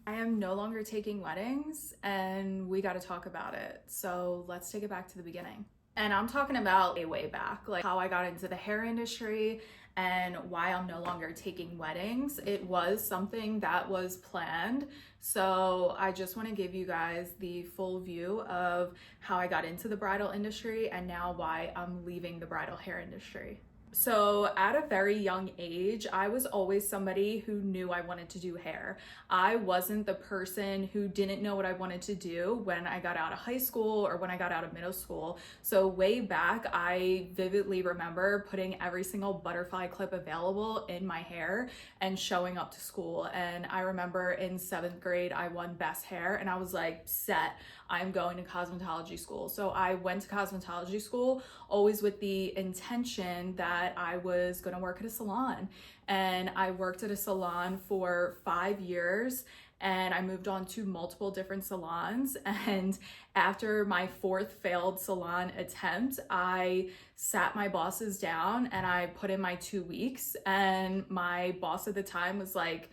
I am no longer taking weddings and we got to talk about it. So let's take it back to the beginning. And I'm talking about way back, like how I got into the hair industry and why I'm no longer taking weddings. It was something that was planned. So I just want to give you guys the full view of how I got into the bridal industry and now why I'm leaving the bridal hair industry. So at a very young age, I was always somebody who knew I wanted to do hair. I wasn't the person who didn't know what I wanted to do when I got out of high school or when I got out of middle school. So way back, I vividly remember putting every single butterfly clip available in my hair and showing up to school. And I remember in 7th grade, I won best hair and I was like, set, I'm going to cosmetology school. So I went to cosmetology school always with the intention that I was going to work at a salon. And I worked at a salon for 5 years and I moved on to multiple different salons. And after my 4th failed salon attempt, I sat my bosses down and I put in my 2 weeks. And my boss at the time was like,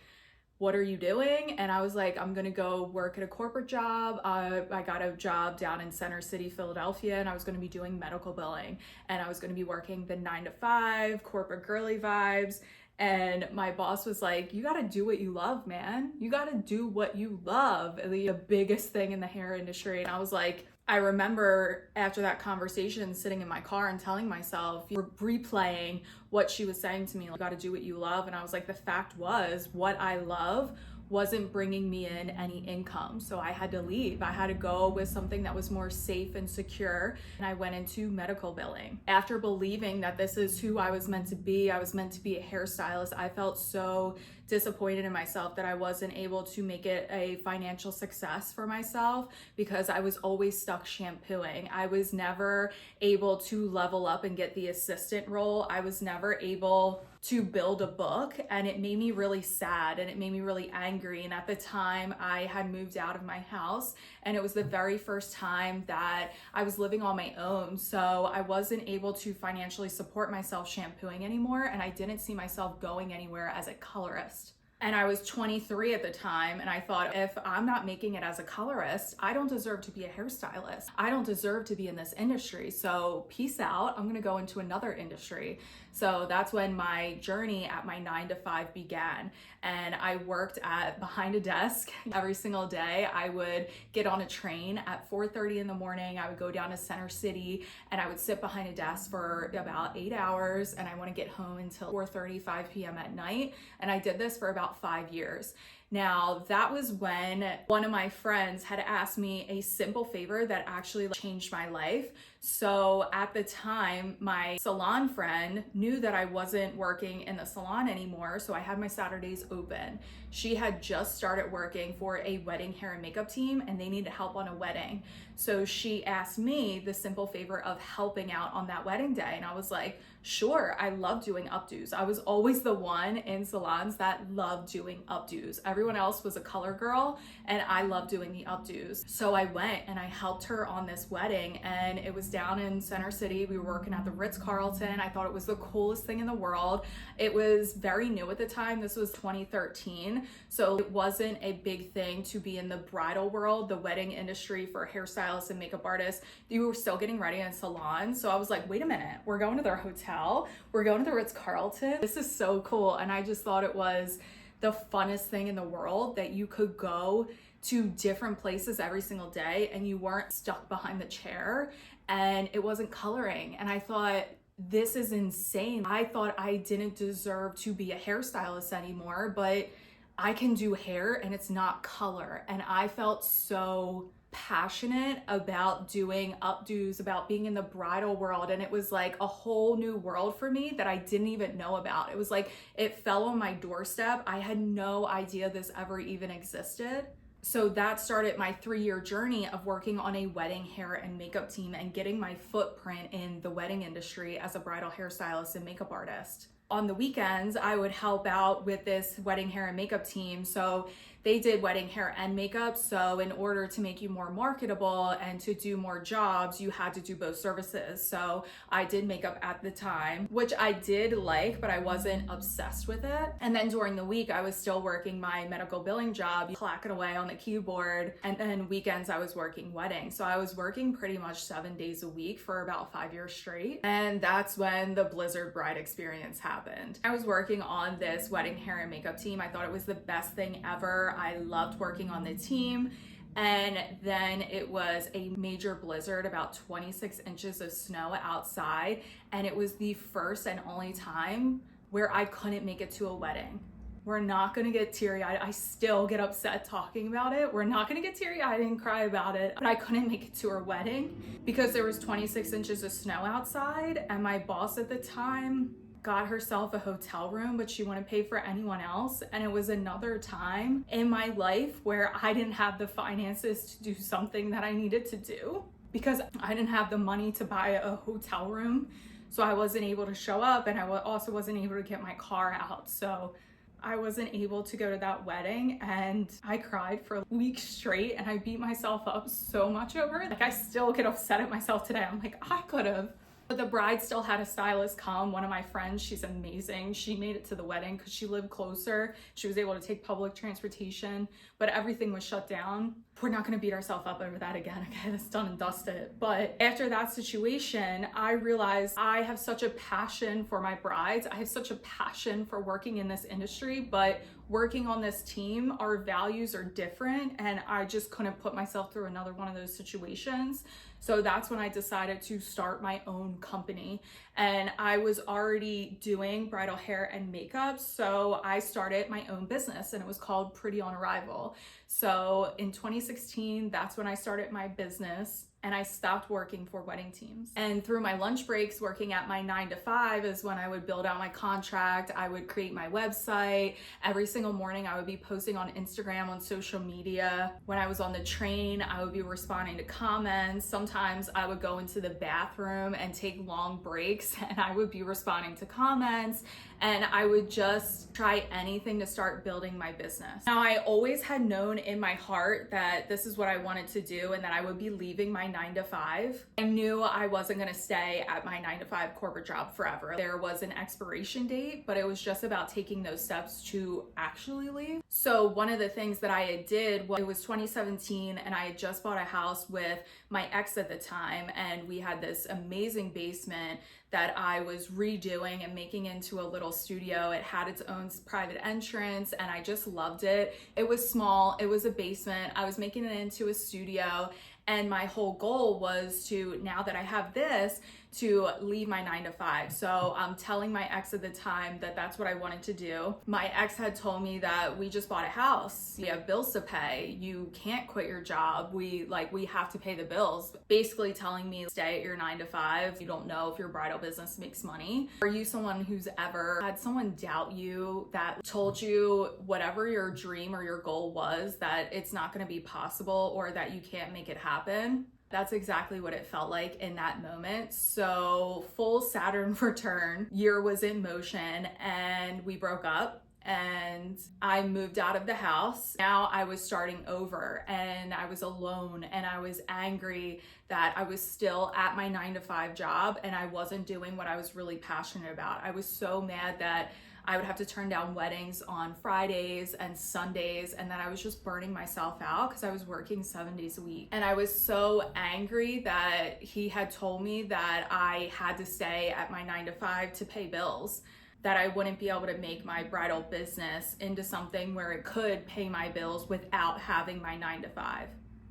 what are you doing? And I was like, I'm gonna go work at a corporate job. I got a job down in Center City, Philadelphia, and I was gonna be doing medical billing. And I was gonna be working the 9 to 5, corporate girly vibes. And my boss was like, you gotta do what you love, man. You gotta do what you love. The biggest thing in the hair industry. And I was like, I remember after that conversation sitting in my car and telling myself, you're replaying what she was saying to me, you gotta do what you love. And I was like, the fact was, what I love wasn't bringing me in any income. So I had to leave. I had to go with something that was more safe and secure. And I went into medical billing. After believing that this is who I was meant to be, I was meant to be a hairstylist, I felt so disappointed in myself that I wasn't able to make it a financial success for myself because I was always stuck shampooing. I was never able to level up and get the assistant role. I was never able to build a book, and it made me really sad and it made me really angry. And at the time I had moved out of my house and it was the very first time that I was living on my own. So I wasn't able to financially support myself shampooing anymore, and I didn't see myself going anywhere as a colorist. And I was 23 at the time, and I thought, if I'm not making it as a colorist, I don't deserve to be a hairstylist. I don't deserve to be in this industry. So peace out, I'm gonna go into another industry. So that's when my journey at my 9 to 5 began. And I worked behind a desk every single day. I would get on a train at 4:30 in the morning. I would go down to Center City and I would sit behind a desk for about 8 hours, and I wouldn't get home until 4:35 p.m. at night. And I did this for about 5 years. Now, that was when one of my friends had asked me a simple favor that actually changed my life. So at the time, my salon friend knew that I wasn't working in the salon anymore, so I had my Saturdays open. She had just started working for a wedding hair and makeup team, and they needed help on a wedding. So she asked me the simple favor of helping out on that wedding day, and I was like, sure, I love doing updos. I was always the one in salons that loved doing updos. Everyone else was a color girl, and I loved doing the updos. So I went and I helped her on this wedding, and it was down in Center City. We were working at the Ritz-Carlton. I thought it was the coolest thing in the world. It was very new at the time. This was 2013. So it wasn't a big thing to be in the bridal world, the wedding industry for hairstylists and makeup artists. You were still getting ready in salons. So I was like, wait a minute, we're going to their hotel. We're going to the Ritz-Carlton. This is so cool. And I just thought it was the funnest thing in the world that you could go to different places every single day and you weren't stuck behind the chair and it wasn't coloring. And I thought, this is insane. I thought I didn't deserve to be a hairstylist anymore, but I can do hair and it's not color. And I felt so passionate about doing updos, about being in the bridal world, and it was like a whole new world for me that I didn't even know about. It was like it fell on my doorstep. I had no idea this ever even existed. So that started my 3-year journey of working on a wedding hair and makeup team and getting my footprint in the wedding industry as a bridal hairstylist and makeup artist. On the weekends, I would help out with this wedding hair and makeup team. So they did wedding hair and makeup. So in order to make you more marketable and to do more jobs, you had to do both services. So I did makeup at the time, which I did like, but I wasn't obsessed with it. And then during the week, I was still working my medical billing job, clacking away on the keyboard. And then weekends, I was working weddings. So I was working pretty much 7 days a week for about 5 years straight. And that's when the Blizzard Bride experience happened. I was working on this wedding hair and makeup team. I thought it was the best thing ever. I loved working on the team. And then it was a major blizzard, about 26 inches of snow outside. And it was the first and only time where I couldn't make it to a wedding. We're not gonna get teary-eyed. I still get upset talking about it. We're not gonna get teary-eyed and cry about it. But I couldn't make it to her wedding because there was 26 inches of snow outside, and my boss at the time got herself a hotel room, but she wouldn't pay for anyone else. And it was another time in my life where I didn't have the finances to do something that I needed to do because I didn't have the money to buy a hotel room. So I wasn't able to show up, and I also wasn't able to get my car out. So I wasn't able to go to that wedding, and I cried for weeks straight, and I beat myself up so much over it. Like, I still get upset at myself today. I'm like, I could have. But the bride still had a stylist come. One of my friends, she's amazing. She made it to the wedding because she lived closer. She was able to take public transportation, but everything was shut down. We're not gonna beat ourselves up over that again. Okay, that's done and dusted. But after that situation, I realized I have such a passion for my brides. I have such a passion for working in this industry, but working on this team, our values are different, and I just couldn't put myself through another one of those situations. So that's when I decided to start my own company. And I was already doing bridal hair and makeup, so I started my own business, and it was called Pretty on Arrival. So in 2016, that's when I started my business, and I stopped working for wedding teams. And through my lunch breaks, working at my 9 to 5 is when I would build out my contract. I would create my website. Every single morning, I would be posting on Instagram, on social media. When I was on the train, I would be responding to comments. Sometimes I would go into the bathroom and take long breaks, and I would be responding to comments. And I would just try anything to start building my business. Now, I always had known in my heart that this is what I wanted to do, and that I would be leaving my 9 to 5. I knew I wasn't gonna stay at my 9 to 5 corporate job forever. There was an expiration date, but it was just about taking those steps to actually leave. So one of the things that I did was, it was 2017, and I had just bought a house with my ex at the time, and we had this amazing basement that I was redoing and making into a little studio. It had its own private entrance, and I just loved it. It was small, it was a basement. I was making it into a studio, and my whole goal was to, now that I have this, to leave my 9 to 5. So I'm telling my ex at the time that that's what I wanted to do. My ex had told me that we just bought a house. We have bills to pay. You can't quit your job. We have to pay the bills. Basically telling me, stay at your 9 to 5. You don't know if your bridal business makes money. Are you someone who's ever had someone doubt you, that told you whatever your dream or your goal was, that it's not gonna be possible or that you can't make it happen? That's exactly what it felt like in that moment. So full Saturn return, year was in motion, and we broke up, and I moved out of the house. Now I was starting over, and I was alone, and I was angry that I was still at my 9 to 5 job and I wasn't doing what I was really passionate about. I was so mad that I would have to turn down weddings on Fridays and Sundays, and that I was just burning myself out because I was working 7 days a week. And I was so angry that he had told me that I had to stay at my 9 to 5 to pay bills, that I wouldn't be able to make my bridal business into something where it could pay my bills without having my 9 to 5.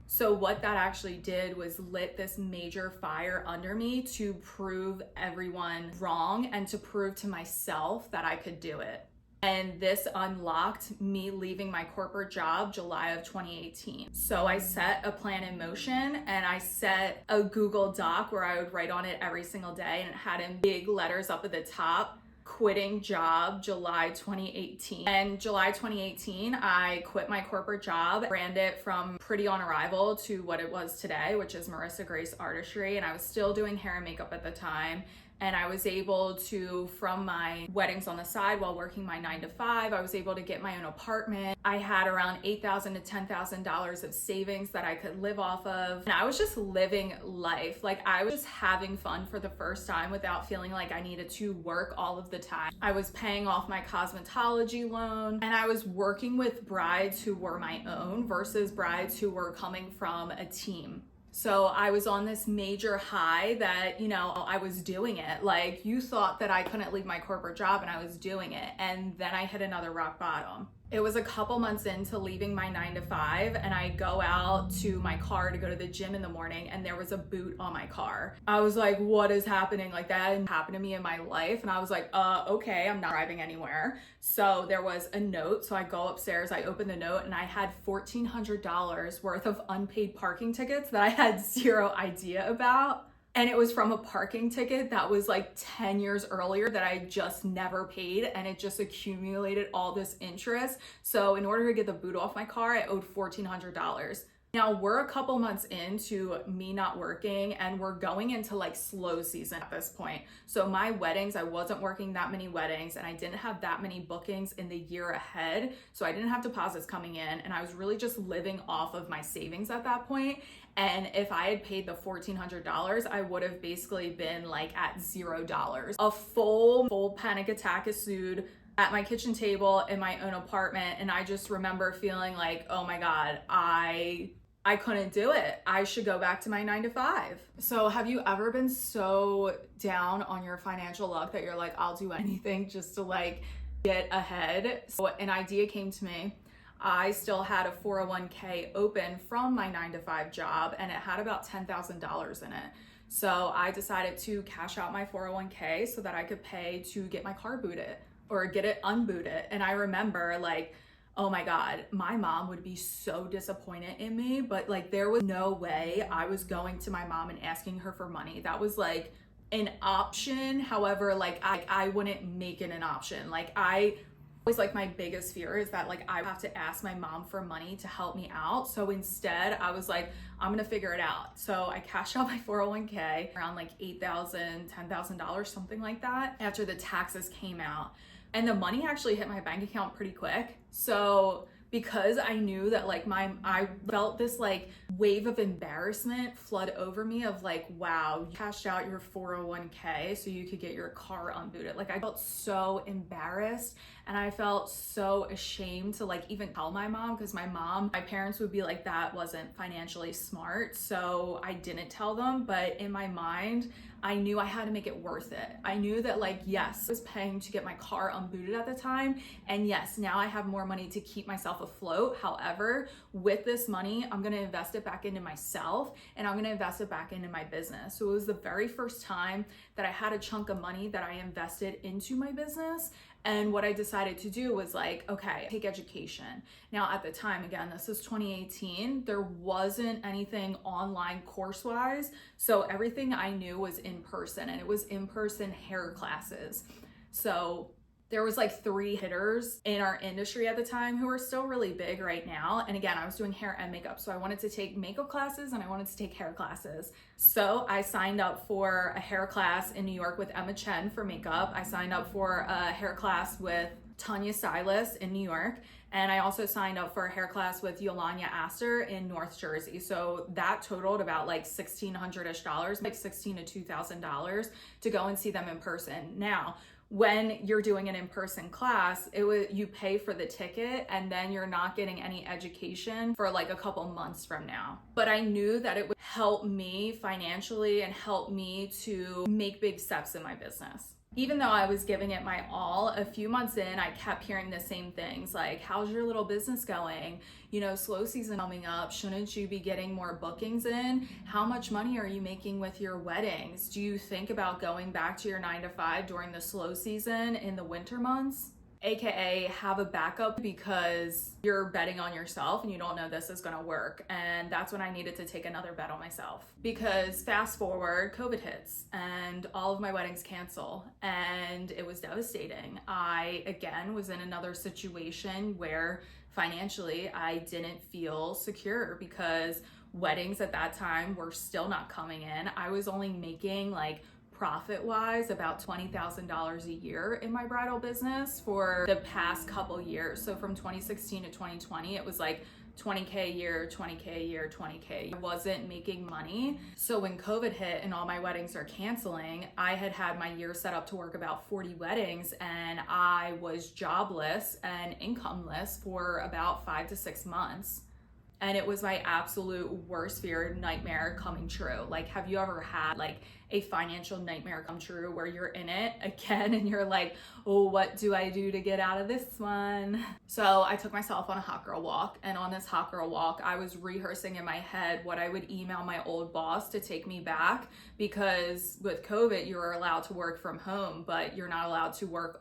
So what that actually did was lit this major fire under me to prove everyone wrong and to prove to myself that I could do it. And this unlocked me leaving my corporate job July of 2018. So I set a plan in motion, and I set a Google Doc where I would write on it every single day, and it had in big letters up at the top, quitting job July 2018. And July 2018, I quit my corporate job, branded it from Pretty on Arrival to what it was today, which is Marissa Grace Artistry. And I was still doing hair and makeup at the time. And I was able to, from my weddings on the side while working my 9 to 5, I was able to get my own apartment. I had around $8,000 to $10,000 of savings that I could live off of. And I was just living life. Like I was just having fun for the first time without feeling like I needed to work all of the time. I was paying off my cosmetology loan, and I was working with brides who were my own versus brides who were coming from a team. So I was on this major high that, you know, I was doing it. Like you thought that I couldn't leave my corporate job, and I was doing it. And then I hit another rock bottom. It was a couple months into leaving my 9 to 5, and I go out to my car to go to the gym in the morning, and there was a boot on my car. I was like, what is happening? Like that didn't happen to me in my life. And I was like, okay, I'm not driving anywhere. So there was a note. So I go upstairs, I open the note, and I had $1,400 worth of unpaid parking tickets that I had zero idea about. And it was from a parking ticket that was like 10 years earlier that I just never paid, and it just accumulated all this interest. So in order to get the boot off my car, I owed $1,400. Now we're a couple months into me not working, and we're going into like slow season at this point. So my weddings, I wasn't working that many weddings, and I didn't have that many bookings in the year ahead. So I didn't have deposits coming in, and I was really just living off of my savings at that point. And if I had paid the $1,400, I would have basically been like at $0. A full panic attack ensued at my kitchen table in my own apartment. And I just remember feeling like, oh my God, I couldn't do it. I should go back to my 9 to 5. So have you ever been so down on your financial luck that you're like, I'll do anything just to like get ahead? So an idea came to me. I still had a 401k open from my 9 to 5 job, and it had about $10,000 in it. So I decided to cash out my 401k so that I could pay to get my car booted or get it unbooted. And I remember like, oh my God, my mom would be so disappointed in me, but like there was no way I was going to my mom and asking her for money. That was like an option. However, like I wouldn't make it an option. Like always like my biggest fear is that like I have to ask my mom for money to help me out. So instead I was like, I'm gonna figure it out. So I cashed out my 401k around like $8,000, $10,000, something like that, after the taxes came out. And the money actually hit my bank account pretty quick. So because I knew that like I felt this like wave of embarrassment flood over me of like, wow, you cashed out your 401k so you could get your car unbooted. Like I felt so embarrassed, and I felt so ashamed to like even tell my mom, because my parents would be like, that wasn't financially smart. So I didn't tell them, but in my mind, I knew I had to make it worth it. I knew that like, yes, I was paying to get my car unbooted at the time. And yes, now I have more money to keep myself afloat. However, with this money, I'm gonna invest it back into myself, and I'm gonna invest it back into my business. So it was the very first time that I had a chunk of money that I invested into my business. And what I decided to do was like, okay, take education. Now at the time, again, this is 2018, there wasn't anything online course-wise. So everything I knew was in person, and it was in-person hair classes. So there was like 3 hitters in our industry at the time who are still really big right now. And again, I was doing hair and makeup. So I wanted to take makeup classes and I wanted to take hair classes. So I signed up for a hair class in New York with Emma Chen for makeup. I signed up for a hair class with Tanya Stylist in New York. And I also signed up for a hair class with Yolanya Astor in North Jersey. So that totaled about like $1,600-ish, like $1,600 to $2,000 to go and see them in person. Now, when you're doing an in-person class, you pay for the ticket, and then you're not getting any education for like a couple months from now. But I knew that it would help me financially and help me to make big steps in my business. Even though I was giving it my all, a few months in, I kept hearing the same things like, how's your little business going? You know, slow season coming up. Shouldn't you be getting more bookings in? How much money are you making with your weddings? Do you think about going back to your 9 to 5 during the slow season in the winter months? AKA have a backup, because you're betting on yourself and you don't know this is gonna work. And that's when I needed to take another bet on myself, because fast forward, COVID hits and all of my weddings cancel, and it was devastating. I, again, was in another situation where financially I didn't feel secure, because weddings at that time were still not coming in. I was only making like profit wise about $20,000 a year in my bridal business for the past couple years. So from 2016 to 2020, it was like 20K a year, 20K a year, 20K. I wasn't making money. So when COVID hit and all my weddings are canceling, I had my year set up to work about 40 weddings, and I was jobless and incomeless for about 5 to 6 months. And it was my absolute worst fear nightmare coming true. Like, have you ever had like a financial nightmare come true where you're in it again and you're like, oh, what do I do to get out of this one? So I took myself on a hot girl walk, and on this hot girl walk, I was rehearsing in my head what I would email my old boss to take me back, because with COVID, you were allowed to work from home, but you're not allowed to work,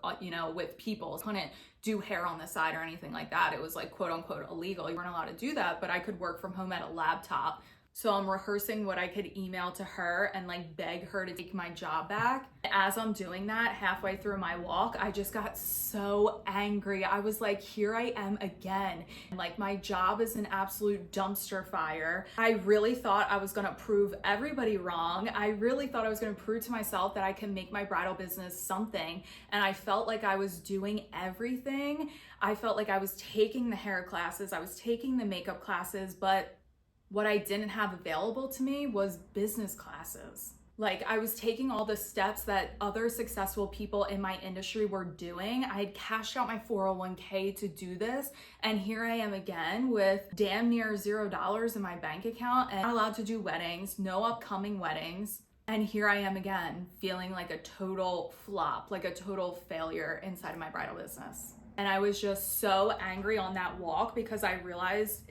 with people. I couldn't do hair on the side or anything like that. It was like quote unquote illegal. You weren't allowed to do that, but I could work from home at a laptop. So I'm rehearsing what I could email to her and like beg her to take my job back. As I'm doing that, halfway through my walk, I just got so angry. I was like, here I am again. Like, my job is an absolute dumpster fire. I really thought I was gonna prove everybody wrong. I really thought I was gonna prove to myself that I can make my bridal business something. And I felt like I was doing everything. I felt like I was taking the hair classes, I was taking the makeup classes, but what I didn't have available to me was business classes. Like, I was taking all the steps that other successful people in my industry were doing. I had cashed out my 401k to do this, and here I am again with damn near $0 in my bank account, and not allowed to do weddings, no upcoming weddings. And here I am again, feeling like a total flop, like a total failure inside of my bridal business. And I was just so angry on that walk because I realized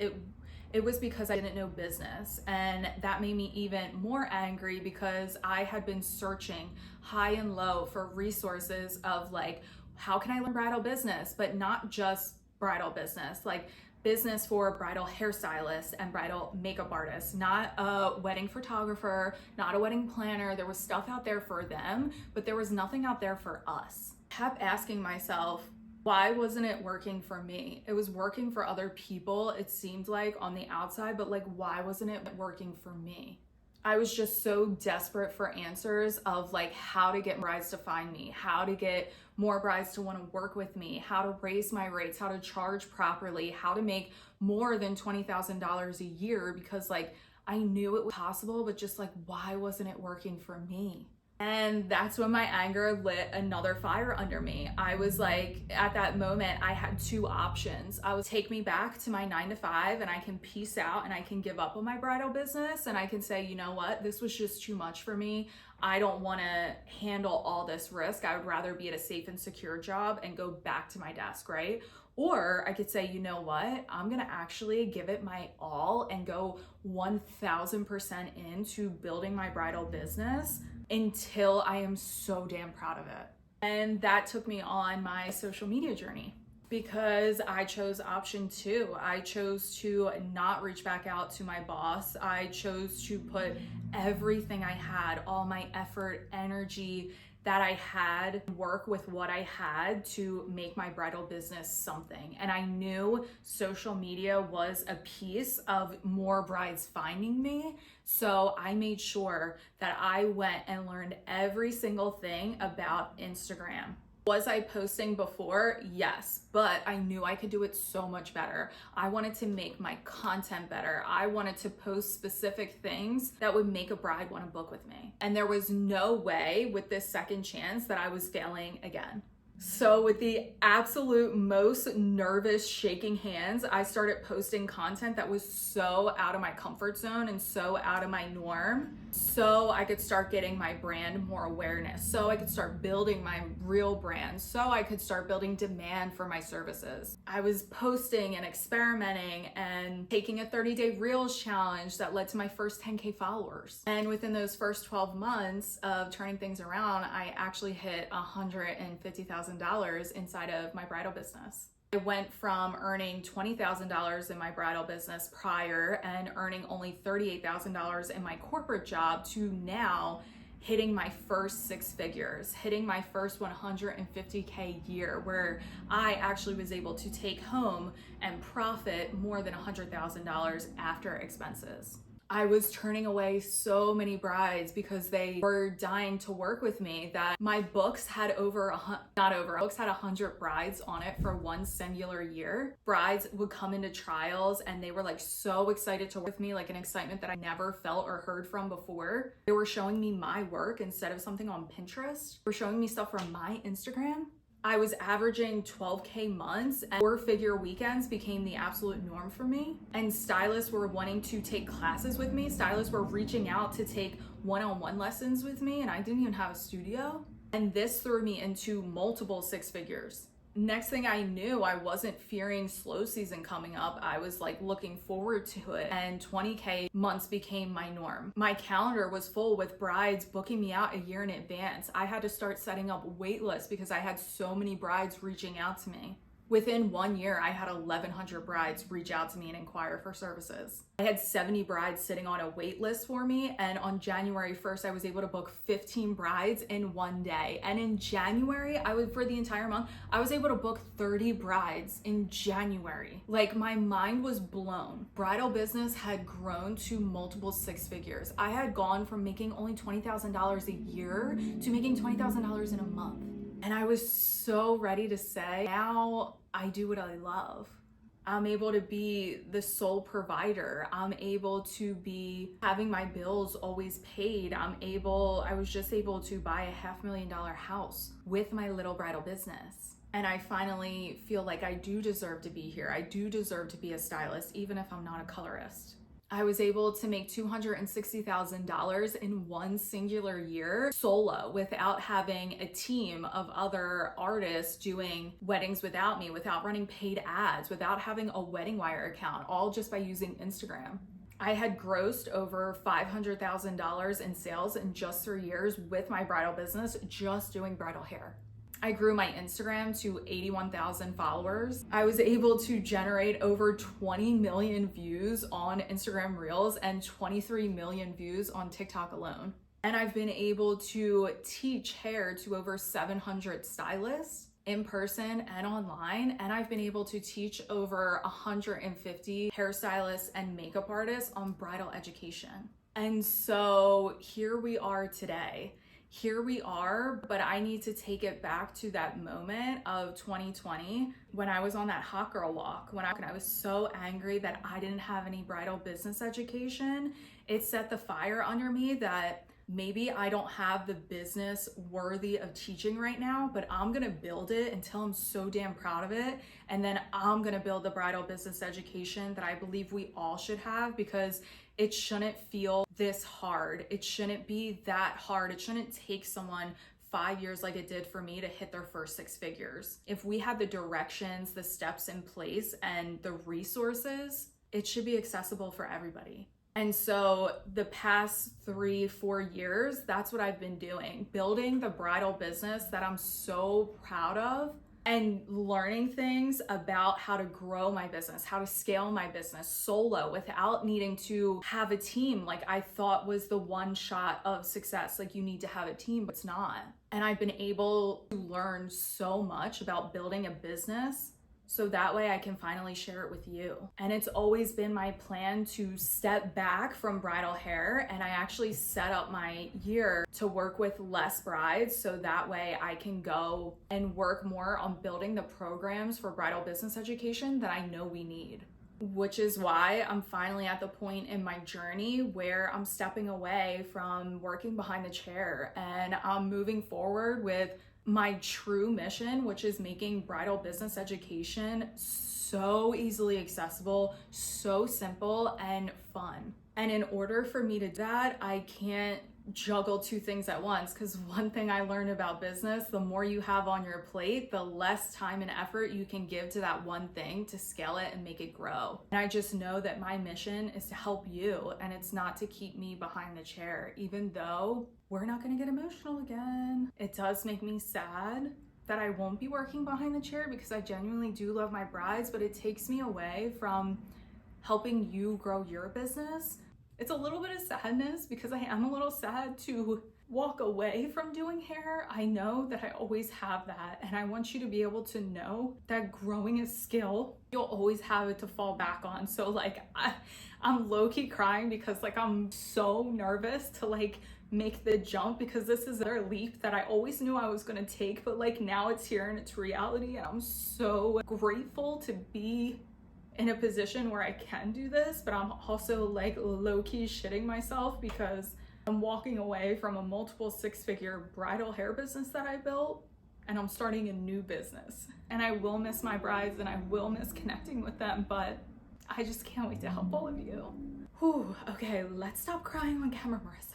it was because I didn't know business, and that made me even more angry because I had been searching high and low for resources of like, how can I learn bridal business, but not just bridal business, like business for bridal hairstylists and bridal makeup artists, not a wedding photographer, not a wedding planner. There was stuff out there for them, but there was nothing out there for us. I kept asking myself, why wasn't it working for me? It was working for other people, it seemed like on the outside, but like, why wasn't it working for me? I was just so desperate for answers of like how to get brides to find me, how to get more brides to want to work with me, how to raise my rates, how to charge properly, how to make more than $20,000 a year, because like I knew it was possible, but just like, why wasn't it working for me? And that's when my anger lit another fire under me. I was like, at that moment, I had two options. I would take me back to my 9 to 5 and I can peace out and I can give up on my bridal business and I can say, you know what, this was just too much for me. I don't wanna handle all this risk. I would rather be at a safe and secure job and go back to my desk, right? Or I could say, you know what, I'm gonna actually give it my all and go 1000% into building my bridal business until I am so damn proud of it. And that took me on my social media journey because I chose option 2. I chose to not reach back out to my boss. I chose to put everything I had, all my effort, energy that I had, work with what I had to make my bridal business something. And I knew social media was a piece of more brides finding me. So I made sure that I went and learned every single thing about Instagram. Was I posting before? Yes, but I knew I could do it so much better. I wanted to make my content better. I wanted to post specific things that would make a bride want to book with me. And there was no way with this second chance that I was failing again. So with the absolute most nervous shaking hands, I started posting content that was so out of my comfort zone and so out of my norm, so I could start getting my brand more awareness, so I could start building my real brand, so I could start building demand for my services. I was posting and experimenting and taking a 30-day Reels challenge that led to my first 10K followers. And within those first 12 months of turning things around, I actually hit $150,000 inside of my bridal business. I went from earning $20,000 in my bridal business prior and earning only $38,000 in my corporate job to now hitting my first 6 figures, hitting my first 150K year, where I actually was able to take home and profit more than $100,000 after expenses. I was turning away so many brides because they were dying to work with me, that my books had books had 100 brides on it for one singular year. Brides would come into trials and they were like so excited to work with me, like an excitement that I never felt or heard from before. They were showing me my work instead of something on Pinterest. They were showing me stuff from my Instagram. I was averaging 12K months, and 4-figure weekends became the absolute norm for me. And stylists were wanting to take classes with me. Stylists were reaching out to take one-on-one lessons with me, and I didn't even have a studio. And this threw me into multiple 6 figures. Next thing I knew, I wasn't fearing slow season coming up. I was like looking forward to it, and 20K months became my norm. My calendar was full with brides booking me out a year in advance. I had to start setting up wait lists because I had so many brides reaching out to me. Within 1 year, I had 1,100 brides reach out to me and inquire for services. I had 70 brides sitting on a wait list for me, and on January 1st, I was able to book 15 brides in 1 day. And in January, for the entire month, I was able to book 30 brides in January. Like, my mind was blown. Bridal business had grown to multiple 6 figures. I had gone from making only $20,000 a year to making $20,000 in a month. And I was so ready to say, now I do what I love. I'm able to be the sole provider. I'm able to be having my bills always paid. I was just able to buy a $500,000 house with my little bridal business. And I finally feel like I do deserve to be here. I do deserve to be a stylist, even if I'm not a colorist. I was able to make $260,000 in one singular year solo, without having a team of other artists doing weddings without me, without running paid ads, without having a wedding wire account, all just by using Instagram. I had grossed over $500,000 in sales in just 3 years with my bridal business, just doing bridal hair. I grew my Instagram to 81,000 followers. I was able to generate over 20 million views on Instagram Reels and 23 million views on TikTok alone. And I've been able to teach hair to over 700 stylists in person and online. And I've been able to teach over 150 hairstylists and makeup artists on bridal education. And so here we are today. Here we are, but I need to take it back to that moment of 2020 when I was on that hot girl walk, when I was so angry that I didn't have any bridal business education. It set the fire under me that maybe I don't have the business worthy of teaching right now, but I'm gonna build it until I'm so damn proud of it. And then I'm gonna build the bridal business education that I believe we all should have, because it shouldn't feel this hard. It shouldn't be that hard. It shouldn't take someone 5 years like it did for me to hit their first 6 figures. If we had the directions, the steps in place, and the resources, it should be accessible for everybody. And so the past 3-4 years, that's what I've been doing, building the bridal business that I'm so proud of, and learning things about how to grow my business, how to scale my business solo without needing to have a team like I thought was the one shot of success. Like, you need to have a team, but it's not. And I've been able to learn so much about building a business, so that way I can finally share it with you. And it's always been my plan to step back from bridal hair, and I actually set up my year to work with less brides, so that way I can go and work more on building the programs for bridal business education that I know we need. Which is why I'm finally at the point in my journey where I'm stepping away from working behind the chair, and I'm moving forward with my true mission, which is making bridal business education so easily accessible, so simple and fun. And in order for me to do that, I can't juggle 2 things at once, because one thing I learned about business, the more you have on your plate, the less time and effort you can give to that one thing to scale it and make it grow. And I just know that my mission is to help you, and it's not to keep me behind the chair, even though we're not gonna get emotional again. It does make me sad that I won't be working behind the chair, because I genuinely do love my brides, but it takes me away from helping you grow your business. It's a little bit of sadness, because I am a little sad to walk away from doing hair. I know that I always have that, and I want you to be able to know that growing a skill, you'll always have it to fall back on. So like I'm low-key crying because like I'm so nervous to like make the jump, because this is their leap that I always knew I was going to take, but like now it's here and it's reality, and I'm so grateful to be in a position where I can do this. But I'm also like low-key shitting myself because I'm walking away from a multiple six-figure bridal hair business that I built, and I'm starting a new business. And I will miss my brides and I will miss connecting with them, but I just can't wait to help all of you. Whew, okay, let's stop crying on camera, Marissa.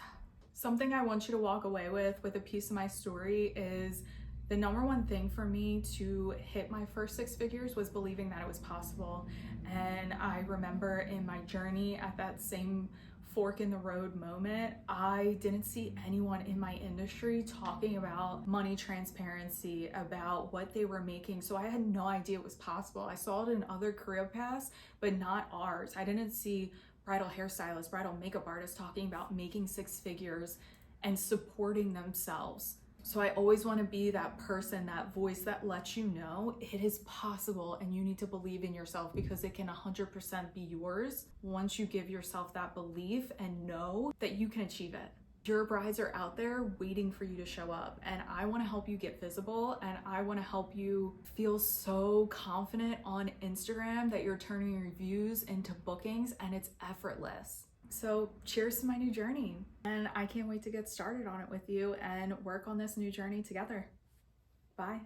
Something I want you to walk away with a piece of my story is the number one thing for me to hit my first six figures was believing that it was possible. And I remember in my journey at that same fork in the road moment, I didn't see anyone in my industry talking about money transparency, about what they were making. So I had no idea it was possible. I saw it in other career paths, but not ours. I didn't see bridal hairstylists, bridal makeup artists talking about making six figures and supporting themselves. So I always want to be that person, that voice that lets you know it is possible, and you need to believe in yourself, because it can 100% be yours once you give yourself that belief and know that you can achieve it. Your brides are out there waiting for you to show up, and I want to help you get visible, and I want to help you feel so confident on Instagram that you're turning your views into bookings and it's effortless. So cheers to my new journey, and I can't wait to get started on it with you and work on this new journey together. Bye.